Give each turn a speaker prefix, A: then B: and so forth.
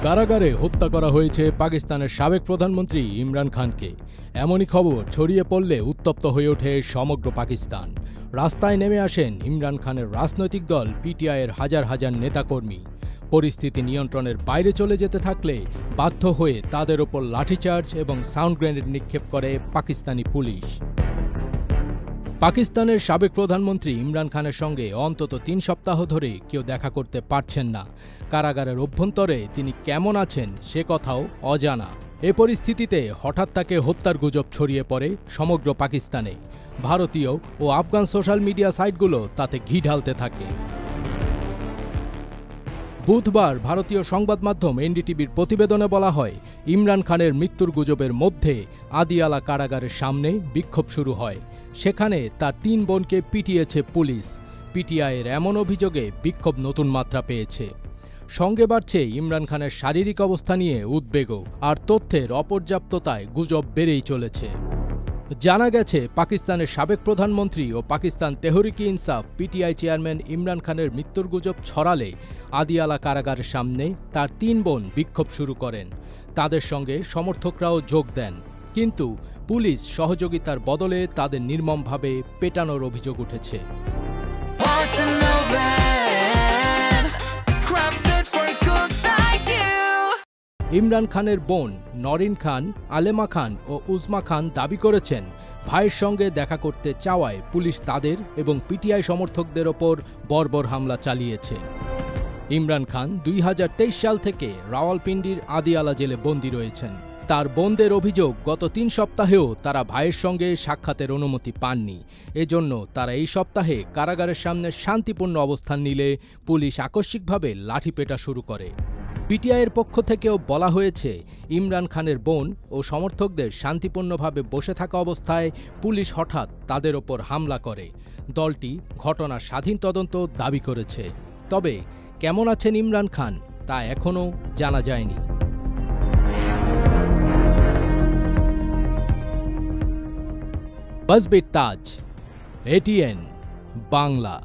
A: কারাগারে হত্যা করা হয়েছে পাকিস্তানের সাবেক প্রধানমন্ত্রী ইমরান খানকে। এমনই খবর ছড়িয়ে পড়লে উত্তপ্ত হয়ে ওঠে সমগ্র পাকিস্তান। রাস্তায় নেমে আসেন ইমরান খানের রাজনৈতিক দল পিটিআইয়ের হাজার হাজার নেতাকর্মী। পরিস্থিতি নিয়ন্ত্রণের বাইরে চলে যেতে থাকলে বাধ্য হয়ে তাদের ওপর লাঠিচার্জ এবং সাউন্ড গ্রেনেড নিক্ষেপ করে পাকিস্তানি পুলিশ। পাকিস্তানের সাবেক প্রধানমন্ত্রী ইমরান খানের সঙ্গে অন্তত ৩ সপ্তাহ ধরে কেউ দেখা করতে পারছেন না। কারাগারের অভ্যন্তরে তিনি কেমন আছেন সে কথাও অজানা। এ পরিস্থিতিতে হঠাৎ তাকে হত্যার গুজব ছড়িয়ে পড়ে সমগ্র পাকিস্তানে। ভারতীয় ও আফগান সোশ্যাল মিডিয়া সাইটগুলো তাতে ঘি ঢালতে থাকে। বুধবার ভারতীয় সংবাদ মাধ্যম এনডিটিভির প্রতিবেদনে বলা হয়, ইমরান খানের মৃত্যুর গুজবের মধ্যে আদিয়ালা কারাগারের সামনে বিক্ষোভ শুরু হয়। সেখানে তার ৩ বোনকে পিটিয়েছে পুলিশ। পিটিআইয়ের এমন অভিযোগে বিক্ষোভ নতুন মাত্রা পেয়েছে। সঙ্গে বাড়ছে ইমরান খানের শারীরিক অবস্থা নিয়ে উদ্বেগও, আর তথ্যের অপর্যাপ্ততায় গুজব বেড়েই চলেছে। জানা গেছে, পাকিস্তানের সাবেক প্রধানমন্ত্রী ও পাকিস্তান তেহরিকে ইনসাফ পিটিআই চেয়ারম্যান ইমরান খানের মৃত্যুর গুজব ছড়ালে আদিয়ালা কারাগারের সামনে তার ৩ বোন বিক্ষোভ শুরু করেন। তাদের সঙ্গে সমর্থকরাও যোগ দেন, কিন্তু পুলিশ সহযোগিতার বদলে তাদের নির্মমভাবে পেটানোর অভিযোগ উঠেছে। ইমরান খানের বোন নরিন খান, আলেমা খান ও উজমা খান দাবি করেছেন, ভাইয়ের সঙ্গে দেখা করতে চাওয়ায় পুলিশ তাদের এবং পিটিআই সমর্থকদের ওপর বর্বর হামলা চালিয়েছে। ইমরান খান ২০২৩ সাল থেকে রাওয়ালপিন্ডির আদিয়ালা জেলে বন্দী রয়েছেন। তার বোনদের অভিযোগ, গত ৩ সপ্তাহেও তারা ভাইয়ের সঙ্গে সাক্ষাতের অনুমতি পাননি। এজন্য তারা এই সপ্তাহে কারাগারের সামনে শান্তিপূর্ণ অবস্থান নিলে পুলিশ আকস্মিকভাবে লাঠিপেটা শুরু করে। পিটিআইয়ের পক্ষ থেকেও বলা হয়েছে, ইমরান খানের বোন ও সমর্থকদের শান্তিপূর্ণভাবে বসে থাকা অবস্থায় পুলিশ হঠাৎ তাদের ওপর হামলা করে। দলটি ঘটনার স্বাধীন তদন্ত দাবি করেছে। তবে কেমন আছেন ইমরান খান তা এখনও জানা যায়নি। বাজবির তাজ, এটিএন বাংলা।